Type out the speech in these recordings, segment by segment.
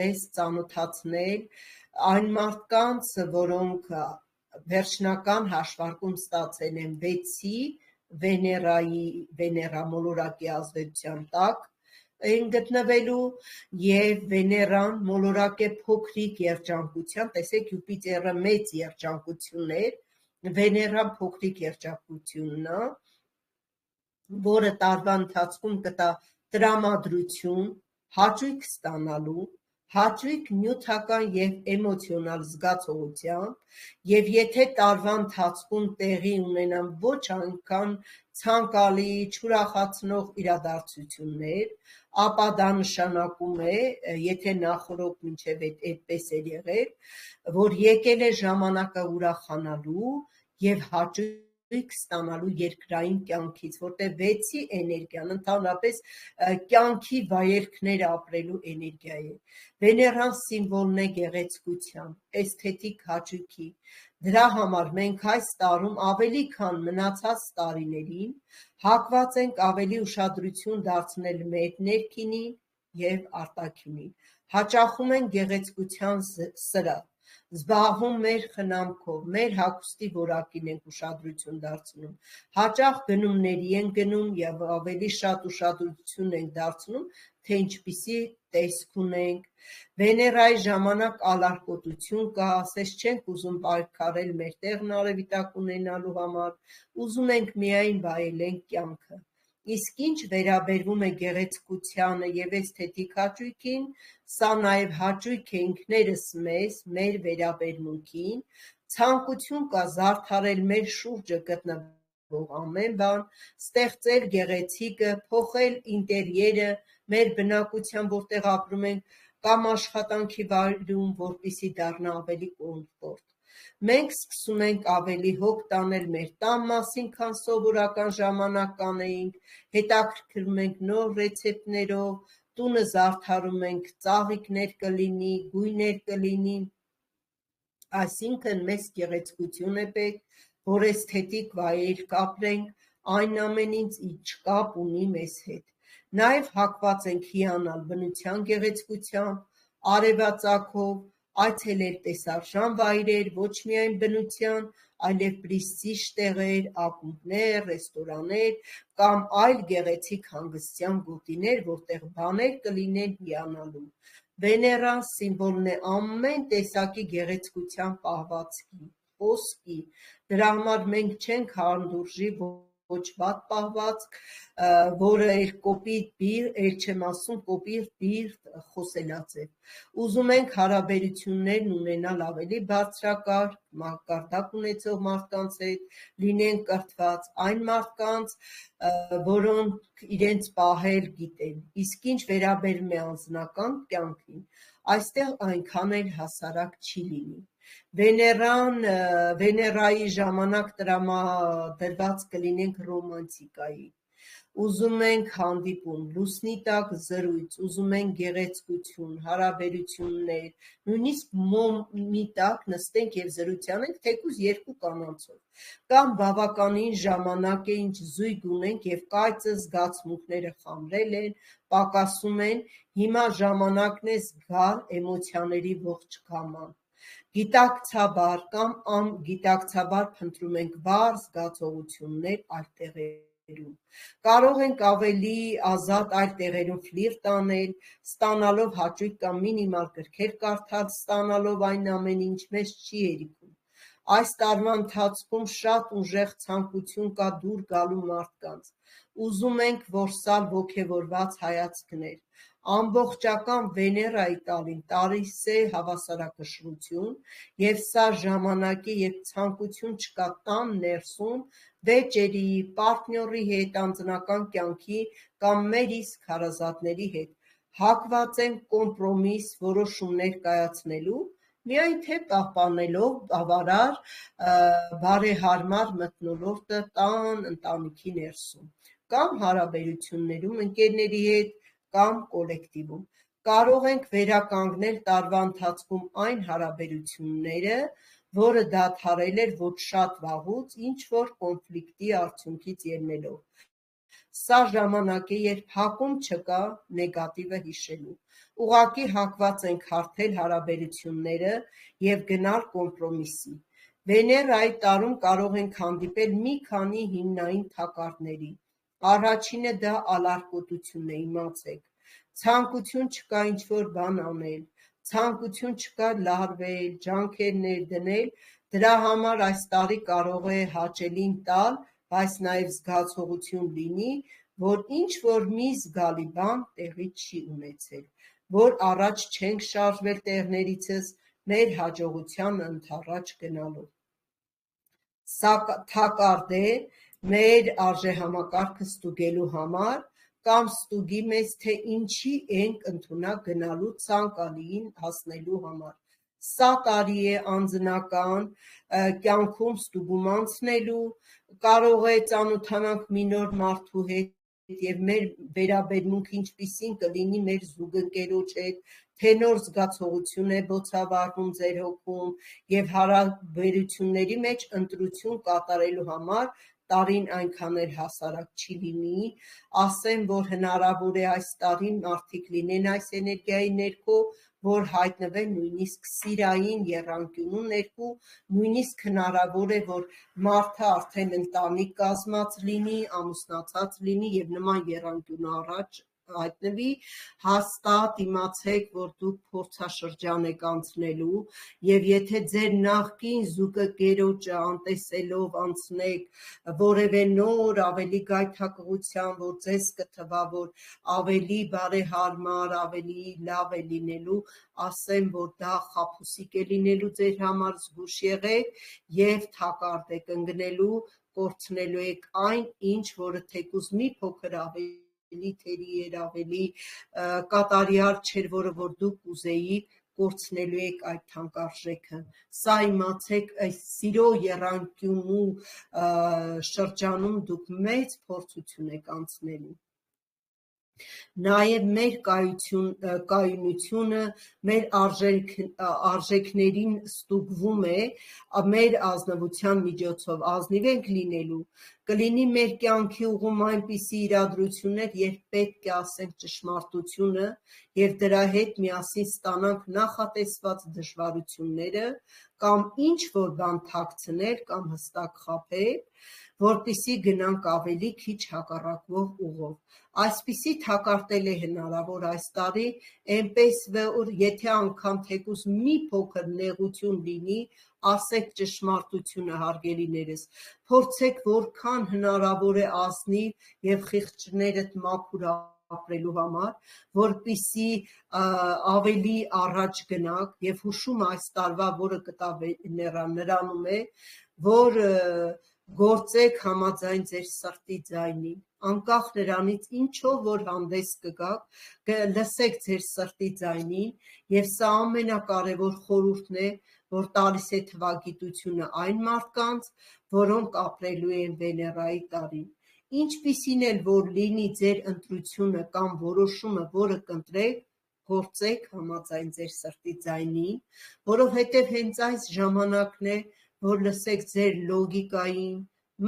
մեզ ծանոթացնել այն մարդկանց, որոնք վերջնական հաշվարկում ստացել են 6-ի Վեներա մոլորակի ազդեցության տակ են գտնվելու և Վեներան մոլորակ է փոքրիկ երջանկության, տեսեք Յուպիտերը մեծ երջանկություն էր, Վեներան փոքրիկ երջանկությունն է, որը տարվա ընթացքում կտա տրամադրություն, հաճույք ստանալու, հաճույք նյութական և էմոցիոնալ զգացողությամբ և եթե տարվա ընթացքում տեղի ունենան ոչ այնքան ցանկալի, չուրախացնող իրադարձություններ, ապա դա նշանակում է, եթե նախօրոք մինչև այդպես էր եղել, որ եկել է ժամանակը ուրախանալու և հաճույք ստանալու երկրային կյանքից, որտեղ 6-ի էներգիան ընդհանրապես կյանքի վայելքներ ապրելու էներգիա է։ Վեներան սիմվոլն է գեղեցկության, էսթետիկ հաճույքի։ Դրա համար մենք այս տարում ավելի քան մնացած տարիներին հակված ենք ավելի ուշադրություն դարձնել մեր ներքինին և արտաքինին, հաճախում ենք գեղեցկության սրահ, զբաղվում մեր խնամքով, մեր հագուստի որակին ենք ուշադրություն դարձնում, հաճախ գնումների ենք գնում և ավելի շատ ուշադրություն ենք դարձնում, թե ինչպիսի տեսք ունենք, Վեներայի ժամանակ ալարկոտություն կա, ասես չենք ուզում պայքարել մեր տեղն արևիտակ ունենալու համար, ուզում ենք միայն վայելենք կյանքը։ Իսկ ինչ վերաբերվում է գեղեցկությանը և էսթետիկ հաճույքին, սա նաև հաճույք է ինքներս մեզ, մեր վերաբերմունքին, ցանկություն կա զարդարել մեր շուրջը գտնվող ամեն բան, ստեղծել գեղեցիկը, փոխել ինտերիերը մեր բնակության, որտեղ ապրում ենք, կամ աշխատանքի վայրում, որպեսզի դառնա ավելի կոմֆորտ։ Մենք սկսում ենք ավելի հոգ տանել մեր տան մասին, քան սովորական ժամանակ կանեինք, հետաքրքրվում ենք նոր ռեցեպտներով, տունը զարդարում ենք, ծաղիկներ կլինի, գույներ կլինի, այսինքն մեզ գեղեցկություն է պետք, որ էսթետիկ վայելք ապրենք, այն ամենից, ինչ կապ ունի մեզ հետ։ Նաև հակված ենք հիանալ բնության գեղեցկությամբ, արևածագով, այցելել տեսարժան վայրեր, ոչ միայն բնության, այլև պրեստիժ տեղեր, ակումբներ, ռեստորաններ կամ այլ գեղեցիկ հանգստյան գոտիներ, որտեղ բաներ կլինեն հիանալու։ Վեներան սիմվոլն է ամեն տեսակի գեղեցկության պահվածքի, խոսքի, դրա համար մենք չենք հանդուրժի ոչ վատ պահվածք, որը կոպիտ բիրտ խոսելաձև։ Ուզում ենք հարաբերություններն ունենալ ավելի բարձրակարգ, մակարդակ ունեցող մարդկանց հետ, լինենք կրթված այն մարդկանց, որոնք իրենց պահել գիտեն, իսկ ինչ վերաբերում է անձնական կյանքին, այստեղ այնքան էլ հասարակ չի լինի։ Վեներայի ժամանակ տրամադրված կլինենք ռոմանտիկայի, ուզում ենք հանդիպում, լուսնի տակ զրույց, ուզում ենք գեղեցկություն, հարաբերություններ, նույնիսկ մոմի տակ նստենք և զրույց անենք թեկուզ երկու կանանցով, կամ բավականին ժամանակ է, ինչ զույգ ունենք և կայծը զգացմունքները խամրել են, պակասում են, հիմա ժամանակն է զգալ էմոցիաների ողջ գամման։ Գիտակցաբար կամ անգիտակցաբար փնտրում ենք վառ զգացողություններ այլ տեղերում։ Կարող ենք ավելի ազատ այլ տեղերում ֆլիրտ անել, ստանալով հաճույք կամ մինիմալ գրքեր կարդալ, ստանալով այն ամենը, ինչ մեզ չի հերիքում։ Այս տարվա ընթացքում շատ ուժեղ ցանկություն կա դուր գալու մարդկանց։ Ուզում ենք որսալ ոգևորված հայացքներ։ Ամբողջական Վեներայի տարին տալիս է հավասարակշռություն, և սա ժամանակ է, երբ ցանկություն չկա տան ներսում վեճերի, պարտնյորի հետ, անձնական կյանքի կամ մեր իսկ հարազատների հետ, հակված ենք կոմպրոմիս որոշումներ կայացնելու, միայն թե պահպանելով բավարար բարեհարմար մթնոլորտը տան ընտանիքի ներսում, կամ հարաբերություններում ընկերների հետ կամ կոլեկտիվում։ Կարող ենք վերականգնել տարվա ընթացքում այն հարաբերությունները, որը դադարել էր ոչ շատ վաղուց ինչ-որ կոնֆլիկտի արդյունքից ելնելով։ Սա ժամանակ է, երբ հակում չկա նեգատիվը հիշելու։ ուղղակի հակված ենք հարթել հարաբերությունները և գնալ կոմպրոմիսի։ Վեներայի տարում կարող ենք հանդիպել մի քանի հիմնային թակարդների։ Առաջինը դա ալարկոտությունն է, իմացեք, ցանկություն չկա ինչ-որ բան անել, ցանկություն չկա լարվել, ջանքեր ներդնել, դրա համար այս տարի կարող է հաճելին տալ, բայց նաև զգացողություն լինի, որ ինչ-որ մի զգալի բան տեղի չի ունեցել, որ առաջ չենք շարժվել տեղներիցս մեր հաջողությանը ընդառաջ գնալով։ Սա թակարդ է մեր արժեհամակարգը ստուգելու համար կամ ստուգի մեզ, թե ինչի ենք ընդունակ գնալու ցանկալիին հասնելու համար։ Սա տարի է անձնական կյանքում ստուգում անցնելու, կարող է ծանոթանանք մի նոր մարդու հետ և մեր վերաբերմունքը ինչպիսին կլինի մեր զուգընկերոջ հետ, թե նոր զգացողություն է բոցավառվում ձեր հոգում և հարաբերությունների մեջ ընտրություն կատարելու համար տարին այնքան էլ հասարակ չի լինի, ասեմ, որ հնարավոր է այս տարին մարդիկ լինեն այս էներգիայի ներքո, որ հայտնվեն նույնիսկ սիրային եռանկյունու ներքո, նույնիսկ հնարավոր է, որ մարդը արդեն ընտանիք կազմած լինի, ամուսնացած լինի և նման եռանկյունը առաջ հայտնվի, հաստատ իմացեք, որ դուք փորձաշրջան եք անցնելու և եթե ձեր նախկին զուգընկերոջը անտեսելով անցնեք որևէ նոր ավելի գայթակղության, որ ձեզ կթվա, որ ավելի բարեհարմար, ավելի լավ է լինելու, ասեմ, որ դա խաբուսիկ է լինելու ձեր համար, զգույշ եղեք և թակարդ եք ընկնելու, կորցնելու եք այն, ինչ որը թեկուզ մի փոքր ավելի թերի էր, ավելի կատարյալ չէր, որը որ դուք կուզեիք, կորցնելու եք այդ թանկարժեքը։ Սա իմացեք, այս սիրո եռանկյունու շրջանում դուք մեծ փորձություն եք անցնելու։ Նաև մեր կայունությունը, մեր արժեքներին ստուգվում է մեր ազնվության միջոցով, ազնիվ ենք լինելու, կլինի մեր կյանքի ուղում այնպիսի իրադրություններ, երբ պետք է ասենք ճշմարտությունը և դրա հետ միասին ստանանք նախատեսված դժվարությունները կամ ինչ-որ բան թաքցնել կամ հստակ խաբել, որպեսզի գնանք ավելի քիչ հակառակվող ուղով։ Այսպիսի թակարդ էլ է հնարավոր այս տարի, էնպես որ եթե անգամ թեկուզ մի փոքր նեղություն լինի, ասեք ճշմարտությունը, հարգելիներս, փորձեք որքան հնարավոր է ազնիվ և խիղճներդ մաքուր ապրելու համար, որպեսզի ավելի առաջ գնաք և հուշումը այս տարվա, որը կտա Վեներան, նրանում է, որ գործեք համաձայն ձեր սրտի ձայնին, անկախ նրանից ինչով որ հանդես կգաք, լսեք ձեր սրտի ձայնին և սա ամենակարևոր խորհուրդն է, որ տալիս է թվագիտությունը այն մարդկանց, որոնք ապրելու են Վեներայի տարին։ Ինչպիսին էլ որ լինի ձեր ընտրությունը կամ որոշումը, որը կընտրեք, գործեք համաձայն ձեր սրտի ձայնին, որովհետև հենց այս ժամանակն է, որ լսեք ձեր լոգիկային,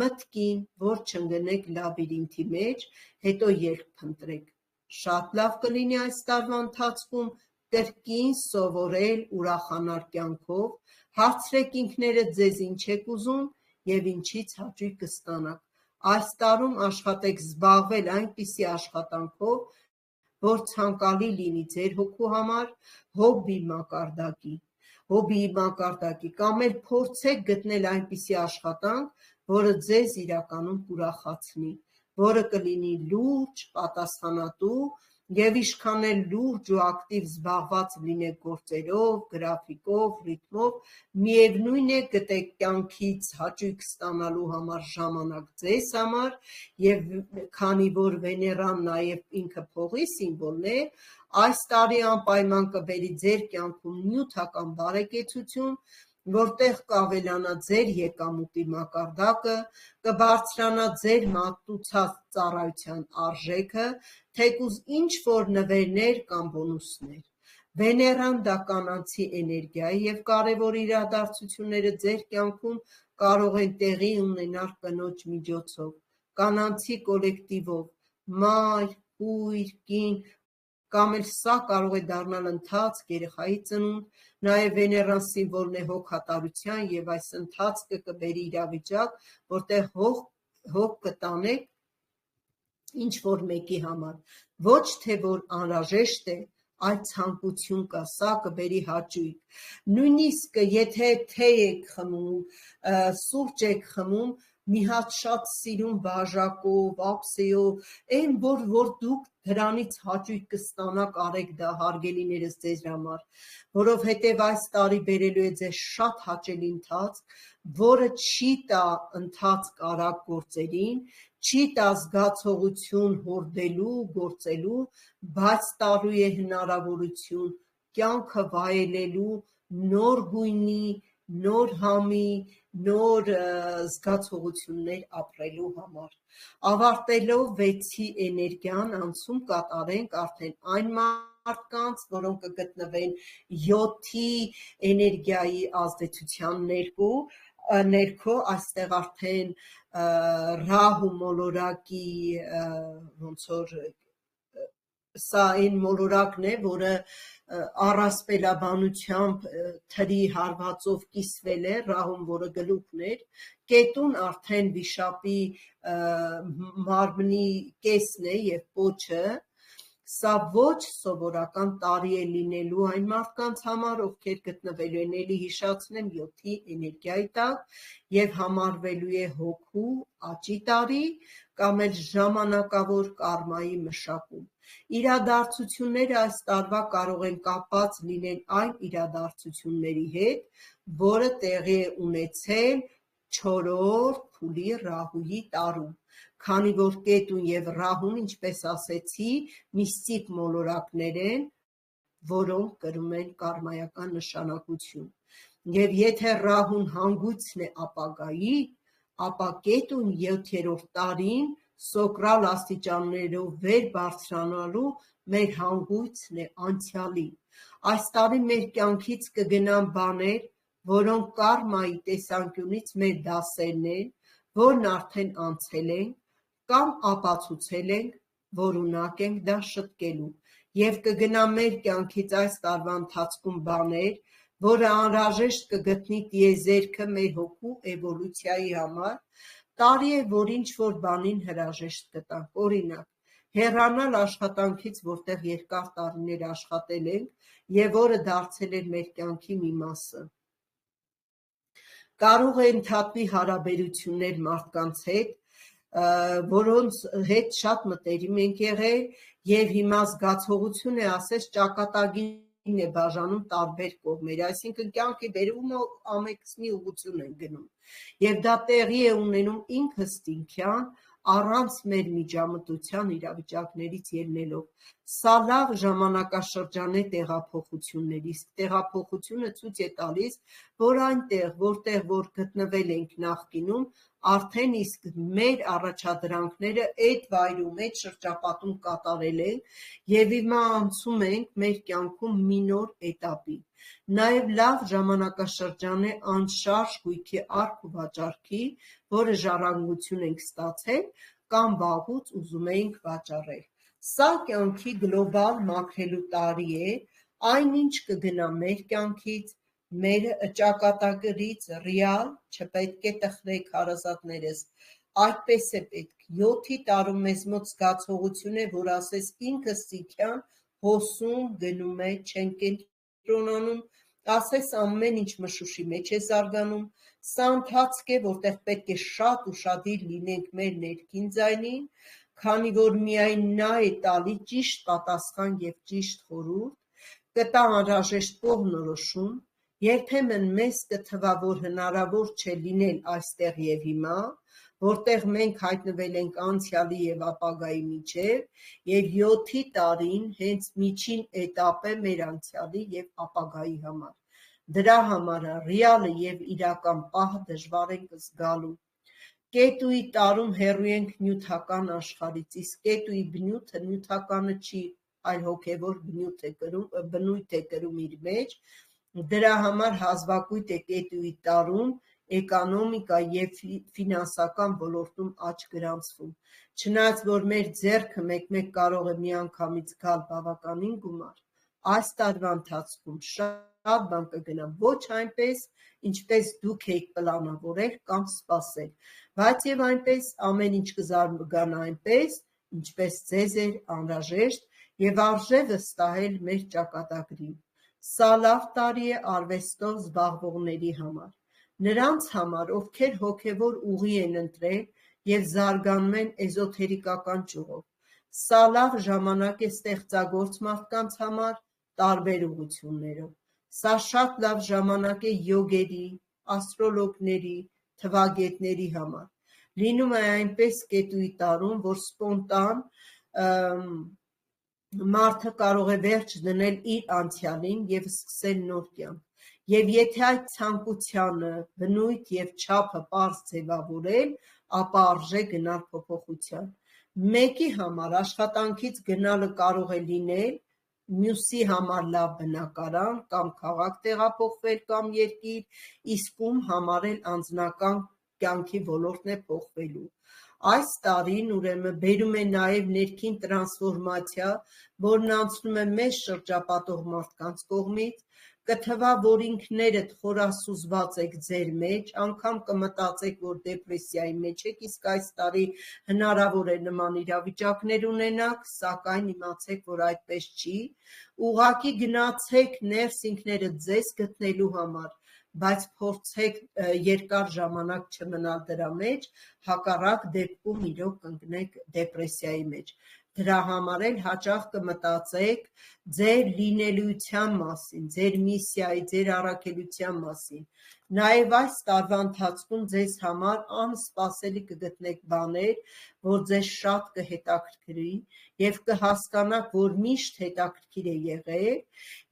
մտքին, որ չընկնեք լաբիրինթի մեջ, հետո ելք փնտրեք։ Շատ լավ կլինի այս տարվա ընթացքում կրկին սովորել ուրախանալ կյանքով, հարցրեք ինքներդ ձեզ ինչ եք ուզում և ինչից հաճույք կստանաք։ Այս տարում աշխատեք զբաղվել այնպիսի աշխատանքով, որ ցանկալի լինի ձեր հոգու համար, հոբբիի մակարդակի, կամ էլ փորձեք գտնել այնպիսի աշխատանք, որը ձեզ իրականում կուրախացնի, որը կլինի լուրջ, պատասխանատու և ինչքան էլ լուրջ ու ակտիվ զբաղված լինեք գործերով, գրաֆիկով, ռիթմով, միևնույն է գտեք կյանքից հաճույք ստանալու համար ժամանակ ձեզ համար և քանի որ Վեներան նաև ինքը փողի սիմվոլն է, այս տարի անպայման կբերի ձեր կյանքում նյութական բարեկեցություն, որտեղ կավելանա ձեր եկամուտի մակարդակը, կբարձրանա ձեր մատուցած ծառայության արժեքը, թեկուզ ինչ-որ նվերներ կամ բոնուսներ։ Վեներան դա կանացի էներգիա է և կարևոր իրադարձությունները ձեր կյանքում կարող են տեղի ունենալ կնոջ միջոցով, կանացի կոլեկտիվով, մայր, կույր, կին, կամ էլ սա կարող է դառնալ ընթացք, երեխայի ծնունդ, նաև Վեներան սիմվոլն է հոգատարության և այս ընթացքը կբերի իրավիճակ, որտեղ հոգ կտանեք ինչ-որ մեկի համար, ոչ թե որ անհրաժեշտ է, այլ ցանկություն կա, սա կբերի հաճույք, նույնիսկ եթե թեյ եք խմում, սուրճ եք խմում, մի հատ շատ սիրուն բաժակով, ափսեով, այն որ դուք դրանից հաճույք կստանաք, արեք դա հարգելիներս ձեզ համար, որովհետև այս տարի բերելու է ձեզ շատ հաճելի ընթացք, որը չի տա ընթացք արագ գործերին, չի տա զգացողություն հորդելու, գործելու, բայց տալու է հնարավորություն կյանքը վայելելու նոր գույնի, նոր համի, նոր զգացողություններ ապրելու համար։ Ավարտելով 6-ի էներգիան անցում կատարենք արդեն այն մարդկանց, որոնք կգտնվեն 7-ի էներգիայի ազդեցության ներքո, այստեղ արդեն ռահու մոլորակի ոնց որ սա այն մոլորակն է, որը առասպելաբանությամբ թրի հարվածով կիսվել է, ռահուն, որը գլուխն էր, կետուն արդեն վիշապի մարմնի կեսն է և պոչը, սա ոչ սովորական տարի է լինելու այն մարդկանց համար, ովքեր գտնվելու են, էլի հիշացնեմ 7-ի էներգիայի տակ և համարվելու է հոգու աճի տարի կամ էլ ժամանակավոր կարմայի մշակում։ Իրադարձությունները այս տարվա կարող են կապված լինել այն իրադարձությունների հետ, որը տեղի է ունեցել 4-րդ փուլի ռահուի տարում, քանի որ կետուն և ռահուն, ինչպես ասեցի, միստիկ մոլորակներ են, որոնք կրում են կարմայական նշանակություն։ Եվ եթե ռահուն հանգույցն է ապագայի, ապա կետուն 7-րդ տարին սոկրալ աստիճաններով վեր բարձրանալու մեր հանգույցն է անցյալի։ Այս տարի մեր կյանքից կգնան բաներ, որոնք կարմայի տեսանկյունից մեր դասերն են, որն արդեն անցել ենք, կամ ապացուցել ենք, որ ունակ ենք դա շտկելու, և կգնա մեր կյանքից այս տարվա ընթացքում բաներ, որը անհրաժեշտ կգտնի տիեզերքը մեր հոգու էվոլյուցիայի համար, տարի է, որ ինչ-որ բանին հրաժեշտ կտանք, օրինակ, հեռանալ աշխատանքից, որտեղ երկար տարիներ աշխատել ենք և որը դարձել էր մեր կյանքի մի մասը։ Կարող է ընդհատվի հարաբերություններ մարդկանց հետ, որոնց հետ շատ մտերիմ ենք եղել և հիմա զգացողություն է ասես ճակատագիրն է բաժանում տարբեր կողմեր, այսինքն կյանքի բերում ու ամենքսնի ուղղություն են գնում և դա տեղի է ունենում ինքնըստինքյան առանց մեր միջամտության իրավիճակներից ելնելով։ Սա լավ ժամանակաշրջան է տեղափոխությունների, իսկ տեղափոխությունը ցույց է տալիս, որ այնտեղ, որտեղ որ գտնվել ենք նախկինում, արդեն իսկ մեր առաջադրանքները այդ վայրում, այդ շրջապատում կատարել ենք և հիմա անցում ենք մեր կյանքում մի նոր էտապի։ Նաև լավ ժամանակաշրջան է անշարժ գույքի առք ու վաճառքի, որը ժառանգություն ենք ստացել կամ վաղուց ուզում էինք վաճառել։ Սա կյանքի գլոբալ մաքրելու տարի է, այնինչ կգնա մեր կյանքից, մեր ճակատագրից ռեալ, չպետք է տխրեք հարազատներս, այդպես է պետք։ 7-ի տարում մեզ մոտ զգացողություն է, որ ասես ինքնըստինքյան հոսում գնում է, չենք կենտրոնանում, ասես ամեն ինչ մշուշի մեջ է զարգանում, սա ընթացք է, որտեղ պետք է շատ ուշադիր լինենք մեր ներքին ձայնին, քանի որ միայն նա է տալի ճիշտ պատասխան և ճիշտ խորհուրդ, կտա անհրաժեշտ կողմնորոշում, երբեմն մեզ կթվա, որ հնարավոր չէ լինել այստեղ և հիմա, որտեղ մենք հայտնվել ենք անցյալի և ապագայի միջև, և 7-ի տարին հենց միջին էտապ է մեր անցյալի և ապագայի համար։ Դրա համար ռեալը և իրական պահը դժվար ենք զգալու։ Կետուի տարում հեռու ենք նյութական աշխարհից, իսկ կետուի բնույթը նյութականը չի, այլ հոգևոր բնույթ է կրում իր մեջ, դրա համար հազվագյուտ է կետուի տարում էկոնոմիկա և ֆինանսական ոլորտում աճ գրանցվում։ Չնայած որ մեր ձեռքը մեկ-մեկ կարող է միանգամից գալ բավականին գումար, այս տարվա ընթացքում շատ բան կգնա ոչ այնպես, ինչպես դուք էիք պլանավորել կամ սպասել, բայց և այնպես ամեն ինչ կզարգանա այնպես, ինչպես ձեզ էր անհրաժեշտ և արժե վստահել մեր ճակատագրին։ Սա լավ տարի է արվեստով զբաղվողների համար, նրանց համար, ովքեր հոգևոր ուղի են ընտրել և զարգանում են էզոթերիկական ճյուղով։ Սա լավ ժամանակ է ստեղծագործ մարդկանց համար տարբեր ուղղություններով։ Սա շատ լավ ժամանակ է յոգերի, աստրոլոգների, թվագետների համար։ Լինում է այնպես կետուի տարում, որ սպոնտան մարդը կարող է վերջ դնել իր անցյալին և սկսել նոր կյանք։ Եվ եթե այդ ցանկությանը բնույթ և չափը պարզ ձևավորել, ապա արժե գնալ փոփոխության։ Մեկի համար աշխատանքից գնալը կարող է լինել մյուսի համար լավ բնակարան կամ քաղաք տեղափոխվել կամ երկիր, իսկ ում համար էլ անձնական կյանքի ոլորտն է փոխվելու։ Այս տարին ուրեմն բերում է նաև ներքին տրանսֆորմացիա, որն անցնում է մեզ շրջապատող մարդկանց կողմից, կթվա, որ ինքներդ խորասուզված եք ձեր մեջ, անգամ կմտածեք, որ դեպրեսիայի մեջ եք, իսկ այս տարի հնարավոր է նման իրավիճակներ ունենաք, սակայն իմացեք, որ այդպես չի, ուղղակի գնացեք ներս ինքներդ ձեզ գտնելու համար, բայց փորձեք երկար ժամանակ չմնալ դրա մեջ, հակառակ դեպքում իրոք կընկնեք դեպրեսիայի մեջ։ Դրա համար էլ հաճախ կմտածեք ձեր լինելիության մասին, ձեր միսիայի, ձեր առաքելության մասին։ Նաև այս տարվա ընթացքում ձեզ համար անսպասելի կգտնեք բաներ, որ ձեզ շատ կհետաքրքրի և կհասկանաք, որ միշտ հետաքրքիր է եղել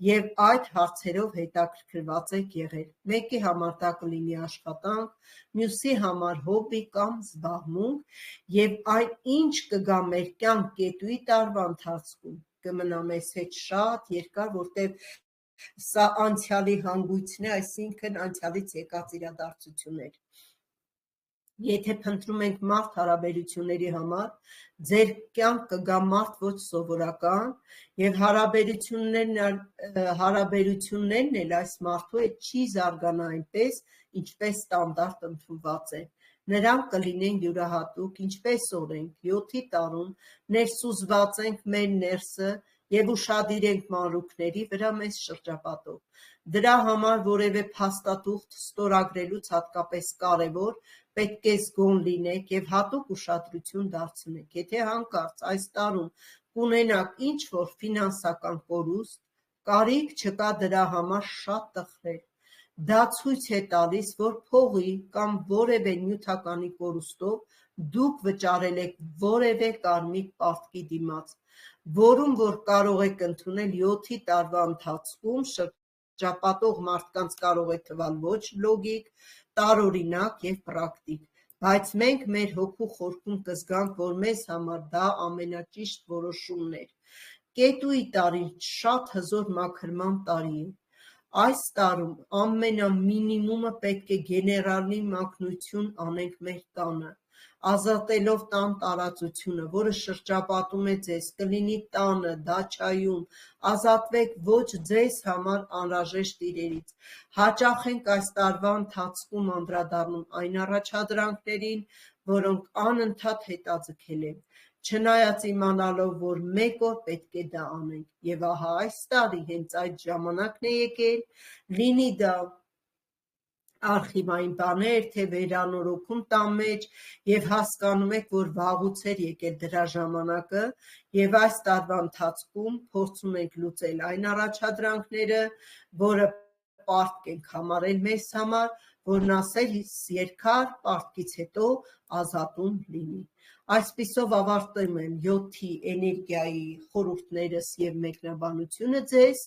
և այդ հարցերով հետաքրքրված եք եղել։ Մեկի համար դա կլինի աշխատանք, մյուսի համար հոբբի կամ զբաղմունք, և այն ինչ կգա մեր կյանք կետուի տարվա ընթացքում, կմնա մեզ հետ շատ երկար, որտև սա անցյալի հանգույցն է, այսինքն անցյալից եկած իրադարձություններ։ Եթե փնտրում ենք մարդ հարաբերությունների համար, ձեր կյանք կգա մարդ ոչ սովորական և հարաբերություններն էլ այս մարդու հետ չի զարգանա այնպես, ինչպես ստանդարտ ընդունված է։ Նրանք կլինեն յուրահատուկ, ինչպես օրենք, 7-ի տարում ներսուզված ենք մեր ներսը և ուշադիր ենք մանրուքների վրա մեզ շրջապատող։ Դրա համար որևէ փաստաթուղթ ստորագրելուց հատկապես կարևոր պետք է զգոն լինեք և հատուկ ուշադրություն դարձնեք։ Եթե հանկարծ այս տարում կունենաք ինչ-որ ֆինանսական կորուստ, կարիք չկա դրա համար շատ տխրել։ Դա ցույց է տալիս, որ փողի կամ որևէ նյութականի կորուստով դուք վճարել եք որևէ կարմիկ պարտքի դիմաց, որում որ կարող եք ընդունել 7-ի տարվա ընթացքում, շրջապատող մարդկանց կարող է թվալ ոչ լոգիկ, տարօրինակ և պրակտիկ, բայց մենք մեր հոգու խորքում կզգանք, որ մեզ համար դա ամենաճիշտ որոշումն էր։ Կետուի տարին շատ հզոր մաքրման տարի է։ Այս տարում ամենամինիմումը պետք է գեներալի մաքրություն անենք մեր տանը, ազատելով տան տարածությունը, որը շրջապատում է ձեզ, կլինի տանը, դաչայում, ազատվեք ոչ ձեզ համար անհրաժեշտ իրերից։ Հաճախ ենք այս տարվա ընթացքում անդրադառնում այն առաջադրանքներին, որոնք անընդհատ հետաձգել են, չնայած իմանալով, որ մեկ օր պետք է դա անենք, և ահա այս տարի հենց այդ ժամանակն է եկել, լինի դա արխիվային բաներ, թե վերանորոգում տան մեջ, և հասկանում եք, որ վաղուց էր եկել դրա ժամանակը, և այս տարվա ընթացքում փորձում ենք լուծել այն առաջադրանքները, որը պարտք ենք համարել մեզ համար, որն ասել երկար պարտքից հետո ազատում լինի։ Այսպիսով ավարտում եմ 7-ի էներգիայի խորհուրդներս և մեկնաբանությունը ձեզ,